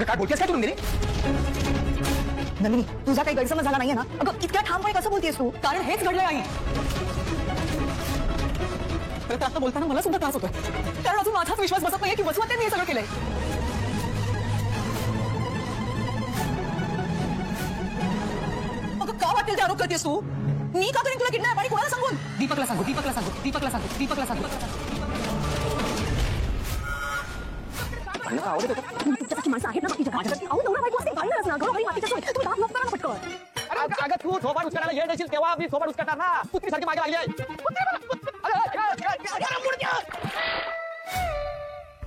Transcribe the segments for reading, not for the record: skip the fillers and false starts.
काय बोलतेस काय तू नंदिनी? नंदिनी, तुझा काही गैरसमज झाला नाहीये ना? अगं इतक्या ठामपणे कसं बोलतेस तू? कारण हेच घडलंय आई. तर आता बोलताना मला सुद्धा त्रास होतोय, कारण अजून माझाच विश्वास बसत नाहीये की वसवंतांनी हे सगळं केलंय. अगं का वाटेल ते आरोप करतेस तू? मी का करेन तुला किडनॅप आणि कोणाला सांगून? दीपकला सांगू, दीपकला सांगू, दीपकला सांगू, दीपकला सांगू. भांडणं आवडत होतं. तुमच्यासारखी माणसं आहेत ना बाकीच्या माझ्यासाठी. अहो नवरा बायको असते भांडणच ना गं. मातीच्या सोय तुम्ही दाब नको करा ना पटकन. अगं तू थोबाड उचकायला येत असेल तेव्हा मी थोबाड उचकणार ना. कुत्रीसारखी मागे लागली आहे.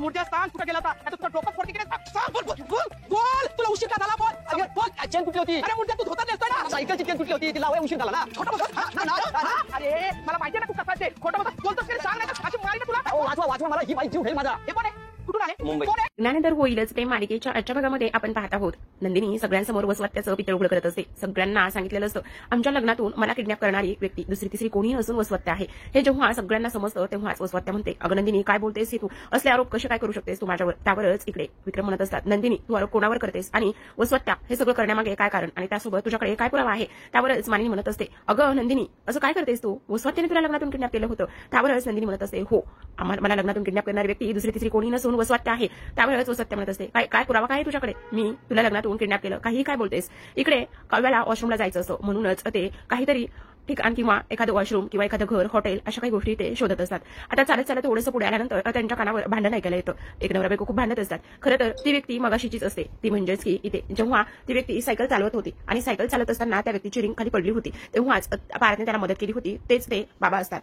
मूर्त्या सांग कुठे गेला होता? आता तुझं डोकं फोड तिकडे. सांग बोल बोल बोल बोल. तुला उशीर का झाला बोल? अगं बोल. चेन तुटली होती. अरे मूर्त्या तू धोतर नेसतोय ना? सायकलची चेन तुटली होती. तिला वय उशीर झाला ना? खोटं बोल. अरे मला माहिती आहे ना तू कसा ते खोटं बोल. बोलतोस की सांग नाही तर अशी मारीन तुला. वाचवा वाचवा मला ही बाई जीव घेईल माझा. हे कोण आहे? कुठून आले? मुंबई. ज्ञानोदर होईलच प्रेम मालिकेच्या आजच्या भागामध्ये आपण पाहत आहोत. नंदिनी सगळ्यांसमोर वसवत्याचं पितळ उघड करत असते. सगळ्यांना सांगितलेलं असतं आमच्या लग्नातून मला किडनॅप करणारी व्यक्ती दुसरी तिसरी कोणी नसून वसवत्या आहे. हे जेव्हा सगळ्यांना समजतं तेव्हाच वसवत्या म्हणते अगं नंदिनी काय बोलतेस हे तू? असले आरोप कसे काय करू शकतेस तू माझ्यावर? त्यावरच इकडे विक्रम म्हणत असतात नंदिनी तू आरोप कोणावर करतेस आणि वसवत्या हे सगळं करण्यामागे काय कारण आणि त्यासोबत तुझ्याकडे काय पुरावा आहे? त्यावरच मानिनी म्हणत असते अगं नंदिनी असं काय करतेस तू? वसवत्याने तुला लग्नातून किडनॅप केलं होतं. त्यावरच नंदिनी म्हणत असते हो मला लग्नातून किडनॅप करणारी व्यक्ती दुसरी तिसरी कोणी नसून वसवत्या आहे. त्यावेळेस वसवत्या म्हणत असते काय काय पुरावा काय आहे तुझ्याकडे? मी तुला लग्नातून किडनॅप केलं काही काय बोलतेस? इकडे काव्याला वॉशरूमला जायचं असतं म्हणूनच ते काहीतरी ठिकाण किंवा एखादं वॉशरूम किंवा एखादं घर हॉटेल अशा काही गोष्टी ते शोधत असतात. आता चालत चालत थोडंसं पुढे आल्यानंतर त्यांच्या कानावर भांडण ऐकायला येतं. एक नवरा बायको खूप भांडत असतात. खरं तर ती व्यक्ती मगाशीचीच असते. ती म्हणजेच की इथे जेव्हा ती व्यक्ती सायकल चालवत होती आणि सायकल चालत असताना त्या व्यक्तीची रिंग खाली पडली होती तेव्हाच पाराने त्याला मदत केली होती. तेच ते बाबा असतात.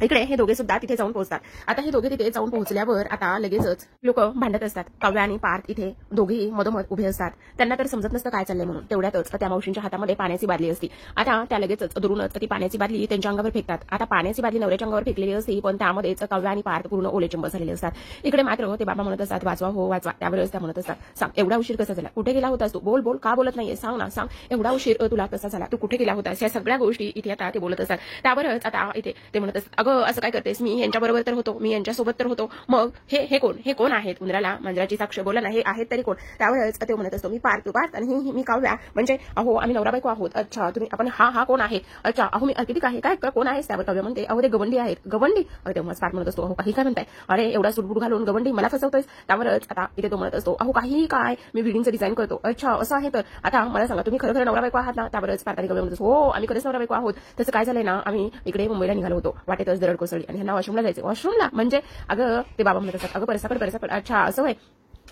इकडे हे दोघे सुद्धा तिथे जाऊन पोहोचतात. आता हे दोघे तिथे जाऊन पोहोचल्यावर आता लगेचच लोक भांडत असतात. काव्या आणि पार्थ इथे दोघेही मधोमध उभे असतात. त्यांना तर समजत नसतं काय चाललंय म्हणून. तेवढ्यातच त्या मावशींच्या हातामध्ये पाण्याची बादली असते. आता त्या लगेचच दुरूनच ती पाण्याची बादली त्यांच्या अंगावर फेकतात. आता पाण्याची बादली नवऱ्याच्या अंगावर फेकलेली असते पण त्यामध्येच काव्या आणि पार्थ पूर्ण ओलेचंब झालेले असतात. इकडे मात्र ते बाबा म्हणत असतात वाचवा हो वाचवा. त्यावरच त्या म्हणत असतात सांग एवढा उशीर कसा झाला? कुठे गेला होतास तू? बोल बोल का बोलत नाहीये? सांग ना सांग एवढा उशीर तुला कसा झाला? तू कुठे गेला होतास? या सगळ्या गोष्टी इथे आता ते बोलत असतात. त्यावरच आता इथे ते म्हणत असतात अगं असं काय करतेस? मी यांच्याबरोबर तर होतो मी यांच्यासोबत तर होतो मग हे कोण आहेत? उंदराला मांजराची साक्ष बोला ना हे आहेत तरी कोण? त्यावेळेस ते म्हणत असतो मी पार्थ आणि मी काव्या म्हणजे अहो आम्ही नवरा बायको आहोत. अच्छा तुम्ही आपण हा कोण आहे? अच्छा अहो मी अर्कितिक आहे काय कोण आहेस? त्यावर काव्या म्हणते अहो ते गवंडी आहेत. गवंडी? तेव्हाच पार्थ म्हणत असतो अहो काही काय म्हणताय? अरे एवढा सुटबुट घालून गवंडी मला फसवतोयस? त्यावरच आता इथे तो म्हणत असतो अहो काही काय मी बिल्डिंगचं डिझाईन करतो. अच्छा असं आहे तर आता मला सांगा तुम्ही खरं नवरा बायको आहात ना? त्यावरच पार्थाने काव्या म्हणत हो आम्ही खरंच नवरा बायको आहोत. तसं काय झालंय ना आम्ही इकडे मुंबईला निघालो होतो वाटेतच दरड कोसळली आणि ह्यांना वॉशरूमला जायचं. वॉशरूमला म्हणजे अगं ते बाबा म्हणत असतात अगं परसाकड अच्छा असं होय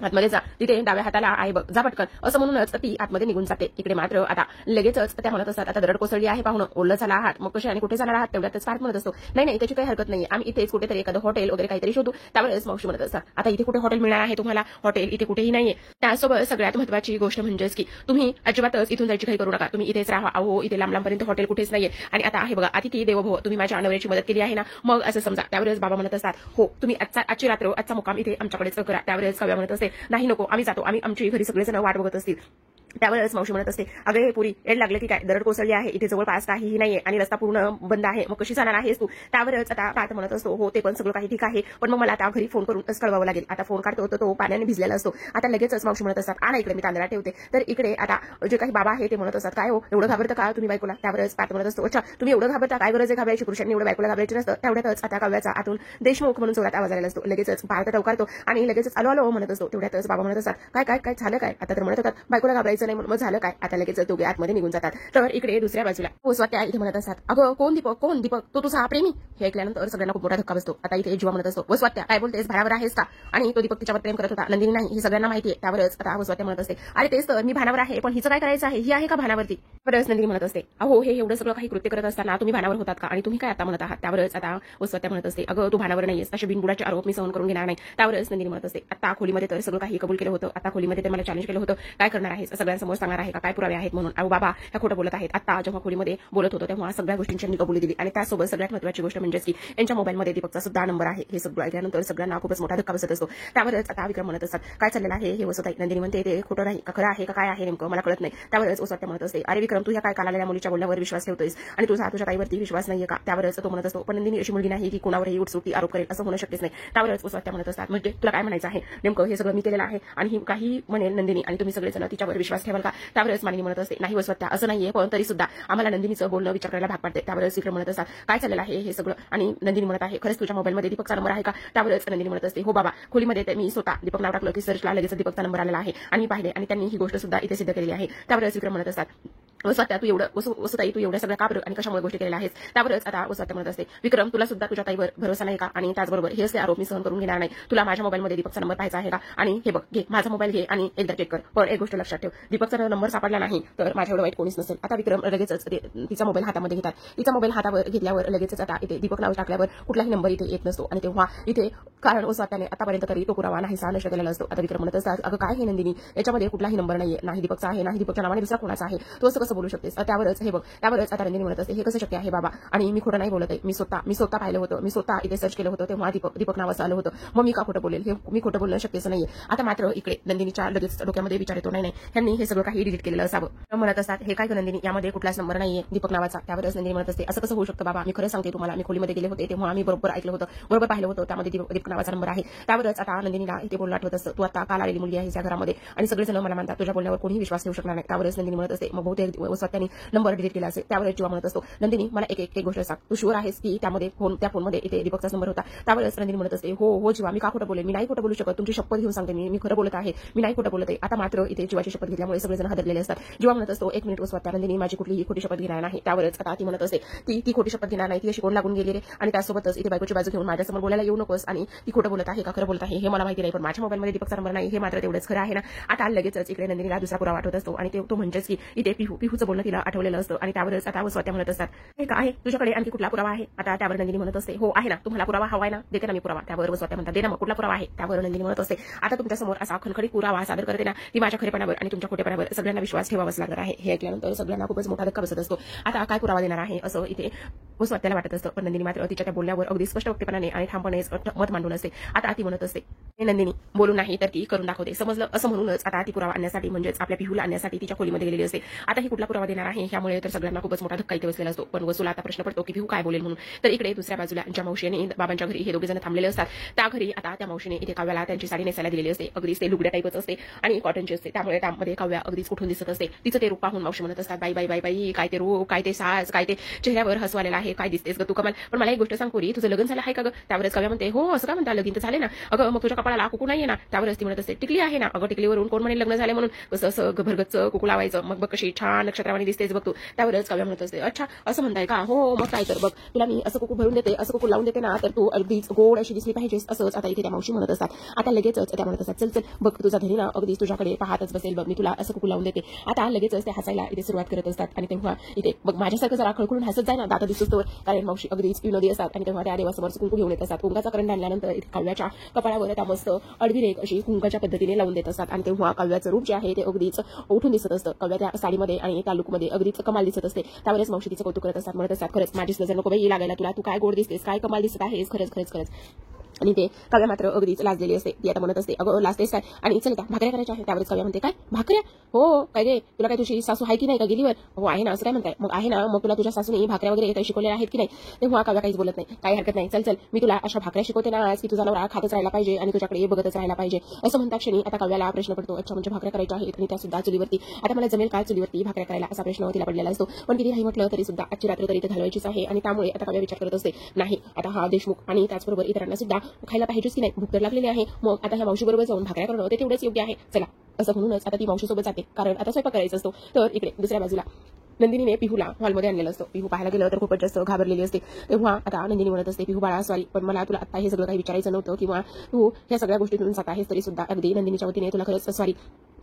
आतमध्ये जा तिथे डाव्या हाताला आहे बघ जा पटकन असं म्हणूनच ती आतमध्ये निघून जाते. इकडे मात्र आता लगेचच त्या म्हणत असतात आता दरड कोसळली आहे पाहुणं ओल्लं झाला आहात मग कसे आणि कुठे जाणार आहात? तेवढ्यातच पार्थ म्हणत असतो नाही त्याची काही हरकत नाही आम्ही इथेच कुठेतरी एखादं हॉटेल वगैरे काहीतरी शोधू. त्यावेळेस मावशी म्हणत असतात आता इथे कुठे हॉटेल मिळणार आहे तुम्हाला? हॉटेल इथे कुठेही नाहीये. त्यासोबत सगळ्यात महत्वाची गोष्ट म्हणजेच की तुम्ही अजिबातच इथून जायची काही करू नका. तुम्ही इथेच राहा. अहो इथे लांबपर्यंत हॉटेल कुठेच नाहीये आणि आता आहे बघा अतिथी देवो भव तुम्ही माझ्या नवऱ्याची मदत केली आहे ना मग असं समजा. त्यावेळेस बाबा म्हणत असतात हो तुम्ही आजची रात्र आजचा मुक्काम इथे आमच्याकडेच करा. त्यावेळेस काव्या म्हणत असते नाही नको आम्ही जातो आम्ही आमची घरी सगळेजण वाट बघत असतील. त्यावेळेस मावशी म्हणत असते अगं पुरी एड लागलं की काय? दरड कोसळली आहे इथे जवळपास काहीही नाहीये आणि रस्ता पूर्ण बंद आहे मग कशी जाणार आहेस तू? त्यावरच आता पार्थ म्हणत असतो हो ते पण सगळं काही ठीक आहे पण मग मला आता घरी फोन करून कळवावं लागेल. आता फोन काढतो तर तो पाण्याने भिजलेला असतो. आता लगेचच मावशी म्हणत असतात आणा इकडे मी तांदळा ठेवते. तर इकडे आता जे काही बाबा आहे ते म्हणत असतात काय हो एवढं घाबरतं का तुम्ही बायकोला? त्यावरच पार्थ म्हणत असतो अच्छा तुम्ही एवढं घाबरता काय गरज आहे घाबरायची? पुरुषांनी एवढं बायकोला घाबरायची नसतं. तेवढ्यातच आता काव्याचा आतून देशमुख म्हणून जोरात आवाज आलेला असतो. लगेचच पार्थ टवकारतो आणि लगेचच आलो म्हणत असतो. तेवढ्यातच बाबा म्हणत असतात काय झालं काय? आता तर म्हणत होतात बायकोला घाबरायचं नाही मग झालं काय? आता लगेच दोघे आतमध्ये निघून जातात. तर इकडे दुसऱ्या बाजूला वसवत्या इथे म्हणत असतात अगं कोण दीपक तो तुझा प्रेमी? हे ऐकल्यानंतर सगळ्यांना खूप मोठा धक्का बसतो. आता इथे जीवा म्हणत असतो वसवत्या काय बोलतेस भानावर आहेस का? आणि तो दीपक तिच्यावर प्रेम करत होता नंदिनी नाही हे सगळ्यांना माहिती आहे. त्यावरच आता वसवत्या म्हणत असते अरे तेच तर मी भानावर आहे पण हिचं काय करायचं आहे? ही आहे का भानावरती? परत नंदिनी म्हणत असते अहो हे एवढं सगळं काही कृत्य करत असताना तुम्ही भानावर होतात का आणि तुम्ही काय आता म्हणत आहात? त्यावरच आता वसवत्या म्हणत असते अगं तू भानावर नाहीयेस असे बिनबुडाचे आरोप मी सहन करून घेणार नाही. त्यावरच नंदिनी म्हणत असते आता खोलीमध्ये तर सगळं काही कबूल केलं होतं. आता खोलीमध्ये तर मला चॅलेंज केलं होतं काय करणार आहेस? सगळ्या सगळ्यांसमोर सांगणार आहे का काय पुरावे आहेत म्हणून. अहो बाबा ह्या खोटं बोलत आहेत. आता जेव्हा खोलीमध्ये बोलत होतो तेव्हा सगळ्या गोष्टींची मी कबुली दिली आणि त्यासोबत सगळ्यात महत्त्वाची गोष्ट म्हणजे की यांच्या मोबाईलमध्ये दीपकचा सुद्धा नंबर आहे. हे सगळं ऐकल्यानंतर सगळ्यांना खूपच मोठा धक्का बसत असतो. त्यावरच आता विक्रम म्हणत असतात काय चाललेलं आहे हे वसत आहे. नंदिनी म्हणते ते खोटं नाही का खरं आहे का काय आहे नेमकं मला कळत नाही. त्यावरच वसत्या म्हणत असते अरे विक्रम तू ह्या काय कालालेल्या मुलीच्या बोलण्यावर विश्वास ठेवतोयस आणि तुझा ताईवरती विश्वास नाहीये का. त्यावरच तो म्हणत असतो पण नंदिनी अशी मुलगी नाही की कोणावरही उठसुटी आरोप करेल असं होणं शक्यच नाही. त्यावरच वसत्या म्हणत असतात म्हणजे तुला काय म्हणायचं आहे नेमकं हे सगळं मी केलेलं आहे आणि ही काही म्हणेल नंदिनी आणि तुम्ही सगळेजण तिच्यावर विश्वास ठेवाल का. त्यावरच मानिनी म्हणत असते नाही वसत्या असं नाहीये पण तरी सुद्धा आम्हाला नंदिनीचं बोलणं विचार करायला भाग पडते. त्यावरच विक्रम म्हणत असतात काय चाललेलं आहे हे सगळं आणि नंदिनी म्हणत आहे खरंच तुझ्या मोबाईलमध्ये दीपकचा नंबर आहे का. त्यावरच नंदिनी म्हणत असते हो बाबा खोलीमध्ये मी स्वतः दीपक नाव टाकलं की सर्चला लगेच दीपकचा नंबर आलेला आहे आणि पाहिले आणि त्यांनी ही गोष्ट सुद्धा इथे सिद्ध केलेली आहे. त्यावरच विक्रम म्हणत असतात वसत्या तू एवढं वसुताई तू एवढ्या सगळ्या का बरं आणि कशामुळे गोष्टी केलेल्या आहेत. त्यावरच आता वसत्या म्हणत असते विक्रम तुला सुद्धा तुझ्या ताईवर भरोसा नाही का आणि त्याचबरोबर हे असे आरोप मी सहन करून घेणार नाही. तुला माझ्या मोबाईलमध्ये दीपकचा नंबर पाहायचा आहे का आणि हे बघ घे माझा मोबाईल घे आणि एकदा चेक कर. पण एक गोष्ट लक्षात ठेव दीपकचा नंबर सापडला नाही तर माझ्या एवढं वाईट कोणीच नसेल. आता विक्रम लगेचच तिचा मोबाईल हातामध्ये घेतात. तिचा मोबाईल हातावर घेतल्यावर लगेचच आता इथे दीपक नाव टाकल्यावर कुठलाही नंबर इथे येत नसतो आणि तेव्हा इथे कारण वसत्याने आतापर्यंत तरी तो पुरावा नाहीसा नष्ट केलेला असतो. आता विक्रम म्हणत असतात अगं काय हे नंदिनी याच्यामध्ये कुठलाही नंबर नाहीये नाही दीपकचा आहे नाही दीपकच्या नावाने दुसरा कोणाचा आहे तू असं कसं बोलू शकतेस. हे बघ त्यावरच आता नंदिनी म्हणत असते हे कसं शक्य आहे बाबा आणि मी खोटं नाही बोलत आहे. मी स्वतः पाहिलं होतं मी स्वतः इथे सर्च केलं होतं तेव्हा दीपक नावाचं आलं होतं मग मी का खोटं बोलेल हे मी खोटं बोलणं शक्यच नाहीये. आता मात्र इकडे नंदिनीच्या लगेच डोक्यामध्ये विचार येतो नाही ह्यांनी हे सगळं काही डिलीट केलेलं असावं. म्हणत असतात हे काय नंदिनी यामध्ये कुठलाच नंबर नाहीये दीपक नावाचा. त्यावरच नंदिनी म्हणत असते असं कसं होऊ शकतं बाबा मी खरं सांगते तुम्हाला मी खोलीमध्ये गेले होते तेव्हा आम्ही बरोबर ऐकलं होतं बरोबर पाहिलं होतं त्यामध्ये दीपक नावाचा नंबर आहे. त्यावरच आता नंदिनीला इथे बोलणं आठवत असतं तू आता काल आलेली मुलगी आहे या घरामध्ये आणि सगळेजण मला म्हणतात तुझ्या बोलण्यावर कोणीही विश्वास ठेवू शकणार नाही. त्यावरच नंदिनी म्हणत असते मग बहुतेक वसत्याने नंबर डिलीट केला असेल. त्यावरच जीवा म्हणत असतो नंदिनी मला एक गोष्ट सांग तू शुअर आहेस की त्यामध्ये त्या फोनमध्ये इथे दीपकचाच नंबर होता. त्यावरच नंदिनी म्हणत असते हो जीवा मी का खोटं बोलेन मी नाही खोटं बोलू शकत तुमची शपथ घेऊन सांगते मी खरं बोलत आहे मी नाही खोटं बोलत आहे. आता मात्र इथे जीवाची शपथ घेतल्यामुळे सगळेजण हादरलेले असतात. जीवा म्हणत असतो एक मिनिट वसत्या नंदिनी माझी कुठलीही खोटी शपथ घेणार नाही. त्यावरच आता ती म्हणत असते ती खोटी शपथ घेणार नाही ती अशी कोण लागून गेली रे आणि त्यासोबतच इथे बायकोची बाजू घेऊन माझ्यासमोर बोलायला येऊ नकोस आणि ती खोटं बोलत आहे का खरं बोलत आहे हे मला माहिती नाही पण माझ्या मोबाईलमध्ये दीपकचा नंबर नाही हे मात्र तेवढंच खरं आहे ना. आता लगेचच इकडे नंदिनीला दुसरा पुरावा आठवत असतो आणि तो म्हणजेच की इथे पिहूचं बोलणं तिला आठवलेलं असतं आणि त्यावरच आता वसत्या म्हणत असतात हे काय तुझ्याकडे आणखी कुठला पुरावा आहे. आता त्यावर नंदिनी म्हणत असते हो आहे ना तुम्हाला पुरावा हवाय ना देते ना मी पुरावा. त्यावर वसत्या म्हणतात दे ना मग कुठला पुरावा आहे. त्यावर नंदिनी म्हणत असते आता तुमच्यासमोर असा खणखणीत पुरावा सादर करते ना ती माझ्या खरेपणावर आणि तुमच्या खोटेपणावर सगळ्यांना विश्वास ठेवावाच लागणार आहे. हे ऐकल्यानंतर सगळ्यांना खूपच मोठा धक्का बसत असतो. आता काय पुरावा देणार आहे असं इथे वसत्याला वाटत असतं पण नंदिनी मात्र तिच्या त्या बोलण्यावर अगदी स्पष्ट वक्तेपणाने आणि ठामपणे मत मांडून असते. आता ती म्हणत असते हे नंदिनी बोलू नाही तर ती करून दाखवते समजलं असं म्हणूनच आता ती पुरावा आणण्यासाठी म्हणजेच आपल्या पिहूला आणण्यासाठी तिच्या खोलीमध्ये गेलेली असते. आता ही कुठला पुरावा देणार आहे ह्यामुळे तर सगळ्यांना खूपच मोठा धक्का इथे बसलेला असतो. पण वसूला आता प्रश्न पडतो की पिहू काय बोलेल म्हणून. तर इकडे दुसऱ्या बाजूला ज्या मावशीने बाबांच्या घरी हे दोघे जण थांबलेले असतात त्या घरी आता त्या मावशीने इथे काव्याला त्यांची साडी नेसायला दिलेली असते. अगदीच ते लुगड्या टाईपच असते आणि कॉटनची असते त्यामुळे त्यामध्ये काव्या अगदीच कुठून दिसत असते. तिचं ते रूप पाहून मावशी म्हणत असतात बाई बाई बाई बाई काय ते रूप काय ते साज काय ते चेहऱ्यावर हसू आलेला आहे काय दिसतेस ग तू कमाल. पण मला एक गोष्ट सांग पुरी तुझं लग्न झालं आहे का ग. त्यावरच काव्या म्हणते हो असं का म्हणता लगीन तर झाले ना. अगं मग तुझ्या कपाळाला कुकू नाहीये ना. त्यावरच ती म्हणत असते टिकली आहे ना. अगं टिकलीवरून कोण म्हणेल लग्न झाले म्हणून कसं असं भरगतच कुकू लावायचं मग बघ कशी छान नक्षत्रवाणी दिसतेस बघ तू. त्यावरच काव्या म्हणत असते अच्छा असं म्हणताय का हो मग काय तर बघ तुला मी असं कुकू भरून देते असं कुकू लावून देते ना तर तू अगदीच गोड अशी दिसली पाहिजेस असंच आता इथे त्या मावशी म्हणत असतात. आता लगेचच त्या म्हणत असतात चल चल बघ तुझा धनी ना अगदीच तुझ्याकडे पाहतच बसेल बघ मी तुला असं कुकू लावून देते. आता लगेचच ते हसायला इथे सुरुवात करत असतात आणि तेव्हा इथे बघ माझ्यासारखं जरा खळखळून हसत जाय ना दाता दिसतोच तर कारण मावशी अगदीच विनोदी असतात आणि तेव्हा त्या देवासमोर कुंकू घेऊन येत असतात. कुंकाचा करंट आणल्यानंतर इथे काव्याच्या कपाळावर त्या मस्त अडविरेक अशी कुंकाच्या पद्धतीने लावून देत असतात आणि तेव्हा काव्याचं रूप जे आहे ते अगदीच उठून दिसत असतं. काव्या त्या साडीमध्ये आणि त्या लुकमध्ये अगदीच कमाल दिसत असते. त्यावरच मावशी तिचं कौतुक करत असतात म्हणत असतात खरंच माझीच नजर नको बाई लागायला तुला तू काय गोड दिसतेस काय कमाल दिसत आहेस खरंच खरंच खरंच. आणि ते काव्या मात्र अगदीच लाजलेली असते. ती आता म्हणत असते अगं लाजतेस काय आणि चल त्या भाकऱ्या करायच्या आहे. त्यावरच काव्या म्हणते काय भाकऱ्या हो काय रे तुला काय तुझी सासू आहे की नाही का गेलीवर हो आहे ना असं काय म्हणताय मग आहे ना मग तुला तुझ्या सासूने भाकऱ्या वगैरे काही शिकवल्या आहेत की नाही. तेव्हा काव्या काहीच बोलत नाही काही हरकत नाही चल चल मी तुला अशा भाकऱ्या शिकवते ना आज की तुझा नवरा खातच राहायला पाहिजे आणि तुझ्याकडे बघतच राहायला पाहिजे असं म्हणता क्षणी आता काव्याला प्रश्न पडतो अच्छा म्हणजे भाकऱ्या करायच्या आहेत आणि त्या सुद्धा चुलीवरती. आता मला जमेल काय चुलीवरती भाकऱ्या करायला असा प्रश्न तिला पडलेला असतो. पण किती नाही म्हटलं तरी सुद्धा आजची रात्र तरी ते घालवायचीच आहे आणि त्यामुळे आता काव्या विचार करत असते नाही आता हा देशमुख आणि त्याचबरोबर इतरांना सुद्धा खायला पाहिजेच की नाही भूक तर लागलेली आहे मग आता ह्या मावशी बरोबर जाऊन भाकऱ्या करणं ते तेवढंच योग्य आहे चला असं म्हणूनच आता ती मावशीसोबत जाते कारण आता स्वयंपाक करायचा असतो. तर इकडे दुसऱ्या बाजूला नंदिनीने पिहूला हॉलमध्ये आणलेलं असतं. पिहू पाहायला गेलं तर खूपच जास्त घाबरलेली असते. तेव्हा आता नंदिनी म्हणत असते पिहू बाळा सॉरी पण मला तुला आता हे सगळं काही विचारायचं नव्हतं किंवा तू ह्या सगळ्या गोष्टीतून जात आहेस तरी सुद्धा अगदी नंदिनीच्या वतीने तुला खरंच सॉरी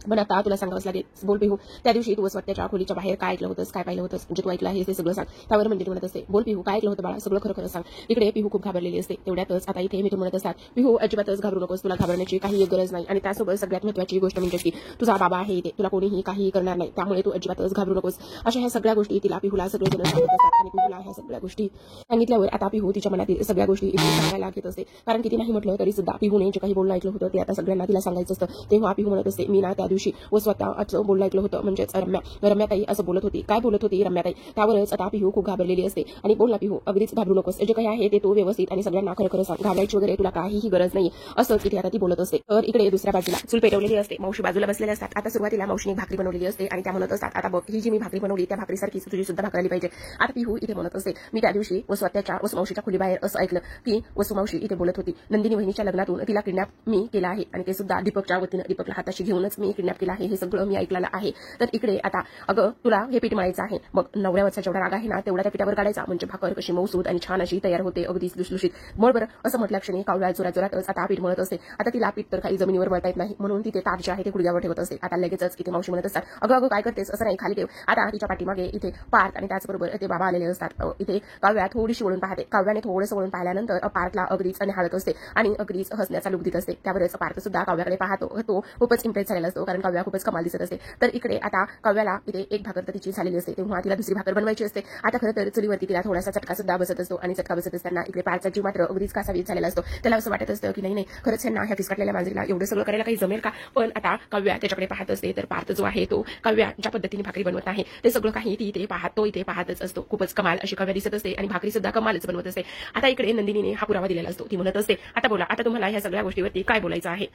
पण आता तुला सांगावंच लागेल. बोल पिहू, त्या दिवशी तू वसवात्याच्या खोलीच्या बाहेर काय ऐकलं होतंस, काय पाहिलं होतंस, म्हणजे तू ऐकलं आहे ते सगळं सांग. त्यावर म्हणजे म्हणत असते, बोल पिहू, काय ऐकलं होतं बाळा, सगळं खरं खरं सांग. इकडे पिहू खूप घाबरलेली असते. तेवढ्यातच आता इथे मी म्हणत असतात, पिहू अजिबातच घाबरू नकोस, तुला घाबरण्याची काही गरज नाही. आणि त्यासोबत सगळ्यात महत्त्वाची गोष्ट म्हणजे की तुझा बाबा आहे इथे, तुला कोणीही काही करणार नाही, त्यामुळे तू अजिबातच घाबरू नकोस. अशा ह्या सगळ्या गोष्टी तिला पिहूला सगळे जण सांगत असतात. आणि पिहूला ह्या सगळ्या गोष्टी सांगितल्यावर आता पिहू तिच्या मनातील सगळ्या गोष्टी इथे सांगायला घेत असते. कारण किती नाही म्हटलं तरी सुद्धा पिहूने जे काही बोलणं ऐकलं होतं ते आता सगळ्यांना तिला सांगायचं असतं. तेव्हा पिहू म्हणत असते, मी ना त्या दिवशी वसवात्याचं बोलणं ऐकलं होतं, म्हणजेच रम्याताई असं बोलत होती. काय बोलत होती रम्याताई? त्यावरच आता पिहू खूप घाबरलेली असते. आणि बोल ना पिहू, अगदीच घाबरू नकोस, जे काही आहे ते तू व्यवस्थित आणि सगळ्यांना खरं खरं सांग, घाबरायची वगैरे तुला काहीही गरज नाही, असंच इथे आता ती बोलत असते. तर इकडे दुसऱ्या बाजूला चूल पेटवलेली असते. मावशी बाजूला बसलेल्या असतात. आता सुरुवातीला मावशीने भाकरी बनवलेली असते आणि त्या म्हणत असतात, आता बघ ही जी मी भाकरी बनवली त्या भाकरीसारखीच तुझी सुद्धा भाकरी आली पाहिजे. आता पिहू इथे म्हणत असते, मी त्या दिवशी वसवात्याच्या वसुमावशीच्या खोलीबाहेर असं ऐकलं की वसुमावशी इथे बोलत होती, नंदिनी वहिनीच्या लग्नातून तिला किडनॅप मी केला आहे आणि ते सुद्धा दीपकच्या वतीनं, दीपकला हाताशी घेऊनच मी किडनॅप केला आहे, हे सगळं मी ऐकलेलं आहे. तर इकडे आता अगं तुला हे पीठ मळायचं आहे, मग नवऱ्यावरचा जेवढा राग आहे ना तेवढा त्या पिठावर काढायचा, म्हणजे भाकर कशी मऊसूद आणि छान अशी तयार होते, अगदीच लुसलुशीत. मळ बरं, असं म्हटल्या क्षणी कावळ्या जोरातच आता पीठ मळत असते. आता तिला पीठ तर काही जमिनीवर मळता येत नाही, म्हणून तिथे ताट जे आहे ते गुडघ्यावर ठेवत असते. आता लगेचच इथे मावशी म्हणत असतात, अगं अगं काय करतेस, असं नाही, खाली ठेव. आता तिच्या पाठीमागे इथे पार्थ आणि त्याचबरोबर ते बाबा आलेले असतात. इथे काव्या थोडीशी वळून पाहते. काव्याने थोडंसं वळून पाहिल्यानंतर पार्थला अगदीच आणि हाळत असते आणि अगदीच हसण्याचा लुक देत असते. त्यावरच पार्थ सुद्धा काव्याकडे पाहतो. तो खूपच इम्प्रेस झालेला असतो, कारण काव्या खूपच कमाल दिसत असते. तर इकडे आता काव्याला इथे एक भाकर तर तिची झालेली असते, तेव्हा तिला दुसरी भाकर बनवायची असते. आता खरं तर चुलीवरती तिला थोडासा चटका सुद्धा बसत असतो आणि चटका बसत असताना इकडे पार्थचा जीव मात्र अगदीच कासावीस झालेला असतो. त्याला असं वाटत असतं की नाही खरंच ह्यांना ह्या फिसकटलेल्या मांजरीला एवढं सगळं करायला काही जमेल का. पण आता काव्या त्याच्याकडे पाहत असते. तर पार्थ जो आहे तो काव्या ज्या पद्धतीने भाकरी बनवत आहे ते सगळं काही ती इथे पाहतच असतो. खूपच कमाल अशी काव्या दिसत असते आणि भाकरी सुद्धा कमालच बनवत असते. आता इकडे नंदिनीने हा पुरावा दिलेला असतो. ती म्हणत असते, आता बोला, आता तुम्हाला ह्या सगळ्या गोष्टीवरती काय बोलायचं आहे.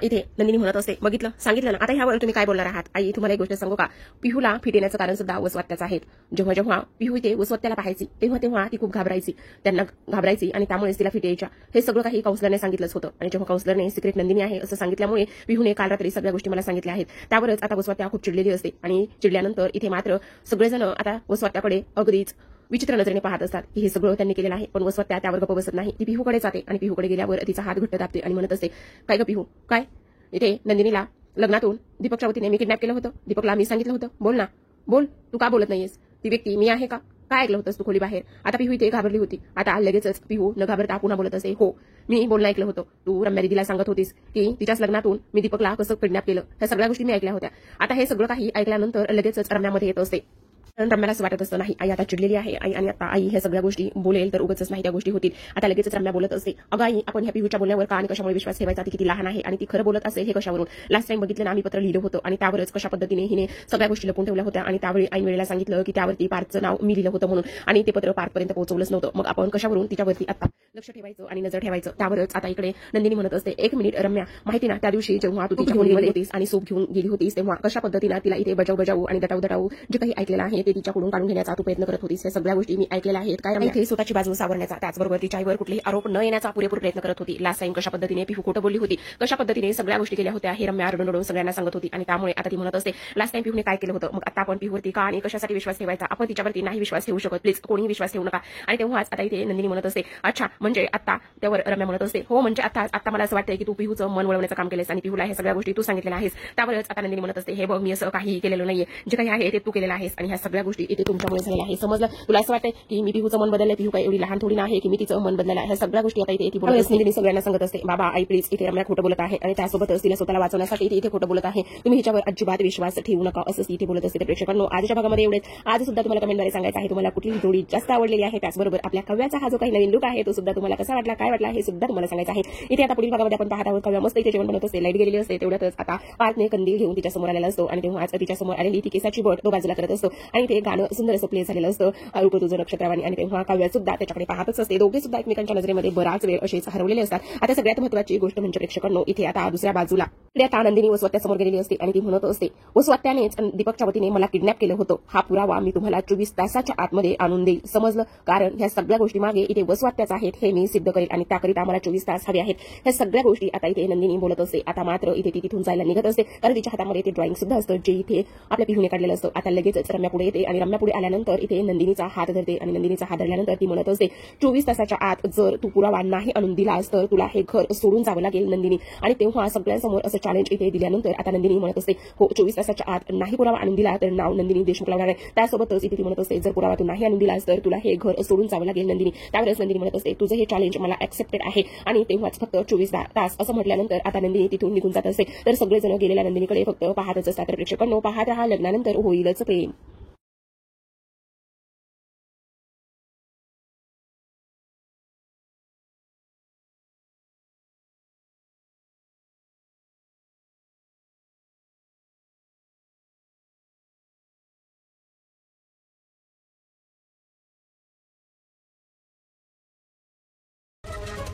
इथे नंदिनी म्हणत असते, बघितलं, सांगितलं ना, आता ह्यावर तुम्ही काय बोलणार आहात. आई तुम्हाला एक गोष्ट सांगू का, पिहूला फिट येण्याचं कारण सुद्धा वसवात्याचं आहे. जेव्हा जेव्हा पिहू इथे वसवात्याला पाहायची तेव्हा ती खूप घाबरायची, त्यांना घाबरायची आणि त्यामुळेच तिला फिट यायच्या. हे सगळं काही काउन्सलरने सांगितलंच होतं आणि जेव्हा काउन्सलरने सिक्रेट नंदिनी आहे असं सांगितल्यामुळे पिहूने काल रात्री सगळ्या गोष्टी मला सांगितल्या आहेत. त्यावरच आता वसवात्या खूप चिडलेली असते आणि चिडल्यानंतर इथे मात्र सगळेजण आता वसवात्याकडे अगदीच विचित्र नजरेने पाहत असतात की हे सगळं त्यांनी केलेलं आहे. पण वसवात्या त्यावर गप्प बसत नाही. ती पिहूकडे जाते आणि पिहूकडे गेल्यावर तिचा हात घट्ट दाबते आणि म्हणत असते, काय ग पिहू, काय इथे नंदिनीला लग्नातून दीपकच्या वतीने मी किडनॅप केलं होतं, दीपकला मी सांगितलं होतं, बोल ना बोल, तू का बोलत नाहीयेस, ती व्यक्ती मी आहे का, काय ऐकलं होतंस तू खोली बाहेर. आता पिहू इथे घाबरली होती. आता लगेचच पिहू न घाबरता पुन्हा बोलत असे, हो मी बोलणं ऐकलं होतं, तू रम्या दिदीला सांगत होतीस की तिच्याच लग्नातून मी दीपकला कसं किडनॅप केलं, ह्या सगळ्या गोष्टी मी ऐकल्या होत्या. आता हे सगळं काही ऐकल्यानंतर लगेचच रम्यामध्ये येत असते. रम्याला असं वाटत असतं, नाही आई आता चिडलेली आहे, आई आणि आता आई ह्या सगळ्या गोष्टी बोलेल तर उगाचच नाही त्या गोष्टी होतील. आता लगेचच रम्या बोलत असते, अगं आई आपण ह्या पिहूच्या बोलण्यावर का आणि कशामुळे विश्वास ठेवायचा, ती किती लहान आहे आणि ती खरं बोलत असेल हे कशावरून. लास्ट टाइम बघितलं ना आम्ही पत्र लिहिलं होतं आणि त्यावरच कशा पद्धतीने हिने सगळ्या गोष्टी लपून ठेवल्या होत्या आणि त्यावेळी ऐन वेळेला सांगितलं की त्यावरती पार्थचं नाव मी लिहिलं होतं म्हणून आणि ते पत्र पार्थपर्यंत पोहोचवलंच नव्हतं. मग आपण कशावरून तिच्यावरती आता लक्ष ठेवायचं आणि नजर ठेवायचं. त्यावरच आता इकडे नंदिनी म्हणत असते, एक मिनिट रम्या, माहिती ना त्या दिवशी जेव्हा तू तिच्या घेऊन होतीस आणि सूप घेऊन गेली होतीस तेव्हा कशा पद्धतीने तिला इथे बजावू आणि दटावू जे काही ऐकलेलं आहे ते तिच्याकडून काढून घेण्याचा तू प्रयत्न करत होतीस. या सगळ्या गोष्टी मी ऐकलेल्या आहेत. काय इथे स्वतःची बाजू सावरण्याचा, त्याचबरोबर तिच्यावर कुठलेही आरोप न येण्याचा पुरेपूर प्रयत्न करत होती. लास्ट टाइम कशा पद्धतीने पिहू खोटं बोलली होती, कशा पद्धतीने सगळ्या गोष्टी केल्या होत्या हे रम्या रडून सगळ्यांना सांगत होती आणि त्यामुळे आता ती म्हणत असते, लास्ट टाइम पिहूने काय केलं होतं, मग आता आपण पिहूवरती का आणि कशासाठी विश्वास ठेवायचा, आपण तिच्यावरती नाही विश्वास ठेवू शकत, प्लीज कोणी विश्वास ठेवू नका. आणि तेव्हाच आता इथे नंदिनी म्हणत असते, अच्छा म्हणजे आता, त्यावर रम्या म्हणत असते, हो म्हणजे आता मला असं वाटतंय की तू पिहूचं मन वळवण्याचं काम केलेस आणि पिहूला हे सगळ्या गोष्टी तू सांगितलेल्या आहेस. त्यावरच आता नंदिनी म्हणत असते, हे बघ मी असं काही केलेलं नाहीये, जे काही आहे ते तू केलेलं आहेस आणि ह्या सगळ्या गोष्टी इथे तुमच्यामुळे झालेल्या आहे, समजलं. तुला असं वाटतंय की मी पिहूचं मन बदललंय, पिहू काय एवढी लहान थोडी नाही की मी तिचं मन बदललं. ह्या सगळ्या गोष्टी आता इथे बोलत असते. नंदिनी सगळ्यांना सांगत असते, बाबा आई प्लीज, इथे रम्या खोटं बोलत आहे आणि त्यासोबतच तिला स्वतःला वाचवण्यासाठी इथे खोटं बोलत आहे, तुम्ही हिच्यावर अजिबात विश्वास ठेवू नका, असं इथे बोलत असते. प्रेक्षकांनो आजच्या भागामध्ये एवढेच. आज सुद्धा तुम्हाला कमेंटद्वारे सांगायचं आहे तुम्हाला कुठली जोडी जास्त आवडलेली आहे, त्याचबरोबर आपल्या काव्याचा हा जो काही नवीन लुक आहे तो सुद्धा तुम्हाला कसा वाटला, काय वाटला हे सुद्धा तुम्हाला सांगायचं आहे. इथे आता पुढील भागामध्ये आपण पाहत आहोत काव्या मस्त इथे जेवण बनवत असते, लाईट गेलेली असते. तेवढ्यातच आता पार्थने कंदील घेऊन तिच्या समोर आलेला असतो आणि तेव्हाच तिच्या समोर आलेली ती केसाची बट तो बाजूला करत असतो आणि ते गाणं सुंदर असं प्ले झालेलं असतं, रूप तुझं नक्षत्रवाणी. आणि तेव्हा काव्या सुद्धा त्याच्याकडे पाहतच असते. दोघे सुद्धा एकमेकांच्या नजरेमध्ये बराच वेळ असेच हरवलेले असतात. आता सगळ्यात महत्त्वाची गोष्ट म्हणजे प्रेक्षकांनो इथे आता दुसऱ्या बाजूला आता नंदिनी वसवात्या समोर गेलेली असते आणि ती म्हणत असते, वसवात्यानेच दीपकच्या वतीने मला किडनॅप केलं होतं, हा पुरावा मी तुम्हाला 24 तासाच्या आतमध्ये आणून देईल, समजलं. कारण ह्या सगळ्या गोष्टी मागे इथे वसवात्याच आहेत हे मी सिद्ध करेल आणि त्याकरिता मला 24 तास हवे आहेत. ह्या सगळ्या गोष्टी आता इथे नंदिनी बोलत असते. आता मात्र इथे ती तिथून जायला निघत असते कारण तिच्या हातामध्ये ते ड्रॉइंग सुद्धा असतं जे इथे आपल्या पिहूने काढलेलं असतं. आता लगेचच रम्या पुढे येते आणि रम्या पुढे आल्यानंतर इथे नंदिनीचा हात धरते आणि नंदिनीचा हात धरल्यानंतर ती म्हणत असते 24 तासाच्या आत जर तू पुरावा नाही आणून दिलास तर तुला हे घर सोडून जावं लागेल नंदिनी. आणि तेव्हा सगळ्यांसमोर असं चॅलेंज इथे दिल्यानंतर आता नंदिनी म्हणत असते हो 24 तासाच्या आत नाही पुरावा आणून दिला तर नाव नंदिनी देशमुख लावणार आहे. त्यासोबतच इथे ती म्हणत असते जर पुरावा तू नाही आणून दिलास तर तुला हे घर सोडून जावं लागेल नंदिनी. त्यावेळेस नंदिनी म्हणत असते तुझं हे चॅलेंज मला ऍक्सेप्टेड आहे. आणि तेव्हाच फक्त 24 तास असं म्हटल्यानंतर आता नंदिनी तिथून निघून जात असते. तर सगळेजण गेलेल्या नंदिनीकडे फक्त पाहतच असतात. तर प्रेक्षकांनो पाहत राहा, लग्नानंतर होईलच प्रेम.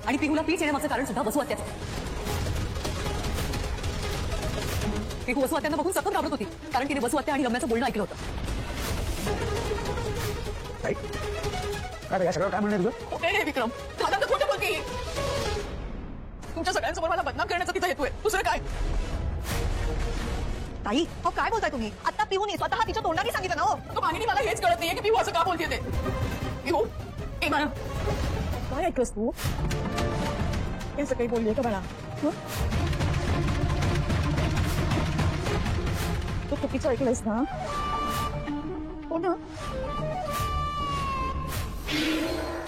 आणि पिहूला पीच येण्यामागचं कारण सुद्धा वसू हत्याचं. पिहू वसू हत्यांना बघून सतत घाबरत होती कारण तिने वसू हत्या आणि रम्याचं बोलणं ऐकलं होतं. काय या सगळं काय म्हणणं तुझं? ओके विक्रम, दादा तर खोटं बोलते. तुमच्या सगळ्यांसमोर मला बदनाम करण्याचा तिचा हेतू आहे, दुसरं काय? ताई हो काय बोलताय तुम्ही? आता पिहूने स्वतः तिच्या तोंडाने सांगितलं ना हो. तो मागणी मला हेच कळत नाहीये की पिहू असं का बोलते ते. पिहू ए बाळा, काय ऐकलंस तू? हे सगळी बोलली का बाळा? तू चुकीचं ऐकलंस ना? हो ना?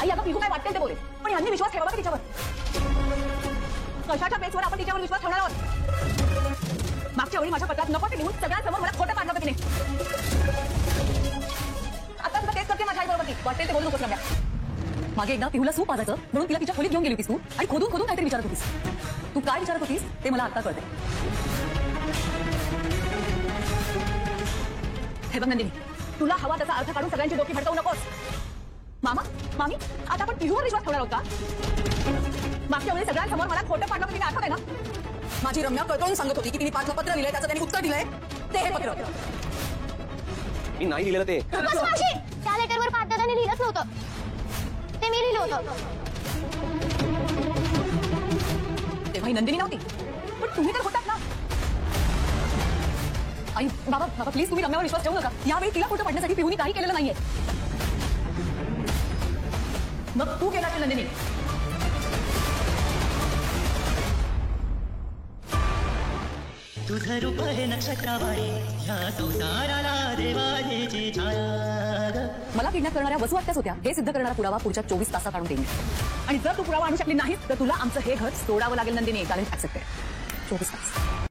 आई आता पिहू काय वाटेल ते बोले, पण यांनी विश्वास ठेवावा का तिच्यावर? कशाच्या बेसवर आपण तिच्यावर विश्वास ठेवणार आहोत? मागच्या वेळी माझ्या पत्रात नको ते लिहून सगळ्यांसमोर मला खोटं काढलं होतं तिने. आता सुद्धा तेच करते माझ्या आईबरोबर ती. वाटेल ते बोलू नकोस रम्या. मागे एकदा पिहूला सूप पाजायचं म्हणून तिला तिच्या खोलीत घेऊन गेली होतीस तू आणि खोदून खोदून काहीतरी विचारत होतीस. तू काय विचारत होतीस ते मला आता कळतंय. हे बघ नंदिनी, तुला हवा त्याचा अर्थ काढून सगळ्यांची डोकी भडकवू नकोस. मामा मामी आता आपण पिहूवर विश्वास ठेवणार आहोत का? मागच्या वेळी सगळ्यांसमोर मला खोटं पाडलं तिने आठवत आहे ना? माझी रम्या कळकळून सांगत होती की तिने पाठलं पत्र लिहिलंय, त्याचं त्यांनी उत्तर दिलंय. ते हे पत्र मी नाही लिहिलं ते. त्या लेटरवर पाठवताना लिहिलंच नव्हतं, ते मी लिहिलं होतं. तेव्हा ही नंदिनी नव्हती, पण तुम्ही तर होतात ना. आई बाबा बाबा प्लीज तुम्ही रम्यावर विश्वास ठेवू नका. यावेळी तिला खोटं पाडण्यासाठी पिहूनी काही केलेलं नाहीये. मग तू केला की नंदिनी? तुझं रूप हे नक्षत्रावाळे ह्या संसाराला देवाची छाया. मला किडनॅप करणाऱ्या वसू हत्याच होत्या हे सिद्ध करणारा पुरावा पुढच्या 24 तासात आणून देईन. आणि जर तू पुरावा आणू शकली नाहीस तर तुला आमचं हे घर सोडावं लागेल नंदिनी. Challenge accepted. 24 तास.